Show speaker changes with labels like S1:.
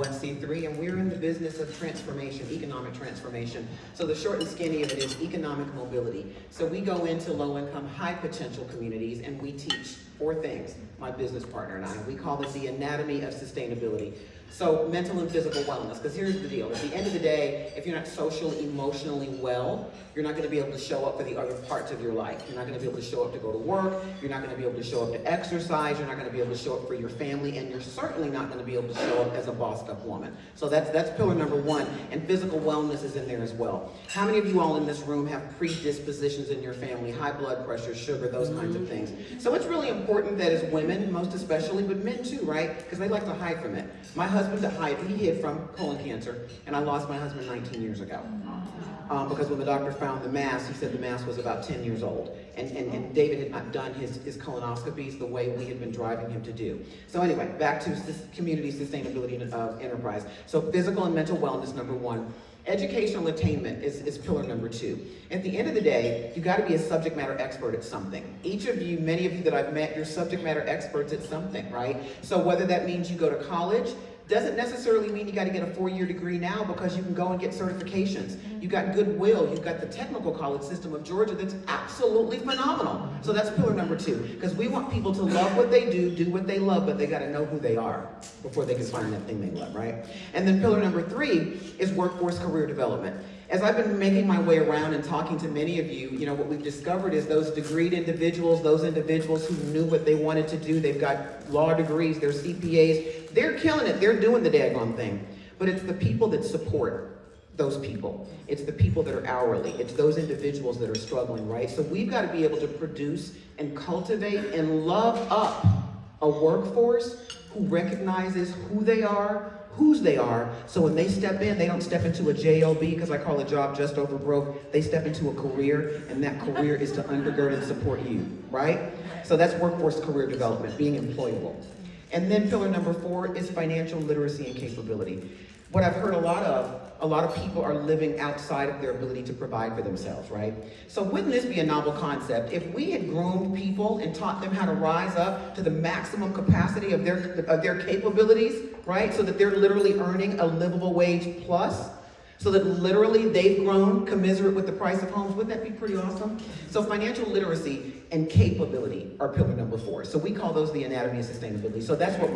S1: 501c3, and we're in the business of transformation, economic transformation. So the short and skinny of it is economic mobility. So we go into low-income, high-potential communities, and we teach 4 things, my business partner and I. We call this the anatomy of sustainability. So mental and physical wellness, because here's the deal. At the end of the day, if you're not socially, emotionally well, you're not going to be able to show up for the other parts of your life. You're not going to be able to show up to go to work. You're not going to be able to show up to exercise. You're not going to be able to show up for your family. And you're certainly not going to be able to show up as a bossed up woman. So that's pillar number 1. And physical wellness is in there as well. How many of you all in this room have predispositions in your family? High blood pressure, sugar, those kinds of things. So it's really important that as women, most especially, but men too, right? Because they like to hide from it. My husband he hid from colon cancer, and I lost my husband 19 years ago. Because when the doctor found the mass, he said the mass was about 10 years old. And David had not done his colonoscopies the way we had been driving him to do. So anyway, back to community sustainability and enterprise. So physical and mental wellness, number 1. Educational attainment is pillar number 2. At the end of the day, you got to be a subject matter expert at something. Each of you, many of you that I've met, you're subject matter experts at something, right? So whether that means you go to college, doesn't necessarily mean you got to get a 4-year degree now, because you can go and get certifications. You got Goodwill, you've got the technical college system of Georgia that's absolutely phenomenal. So that's pillar number 2, because we want people to love what they do what they love, but they got to know who they are before they can find that thing they love, right? And then pillar number 3 is workforce career development. As I've been making my way around and talking to many of you, what we've discovered is those degreed individuals, those individuals who knew what they wanted to do, they've got law degrees, they're CPAs, they're killing it, they're doing the daggone thing. But it's the people that support those people. It's the people that are hourly. It's those individuals that are struggling, right? So we've got to be able to produce and cultivate and love up a workforce who recognizes who they are, whose they are, so when they step in, they don't step into a JOB, because I call a job just over broke. They step into a career, and that career is to undergird and support you, right? So that's workforce career development, being employable. And then pillar number 4 is financial literacy and capability. What I've heard a lot of people are living outside of their ability to provide for themselves, right? So wouldn't this be a novel concept? If we had groomed people and taught them how to rise up to the maximum capacity of their capabilities, right? So that they're literally earning a livable wage plus, so that literally they've grown commensurate with the price of homes. Wouldn't that be pretty awesome? So financial literacy and capability are pillar number 4. So we call those the anatomy of sustainability. So that's what we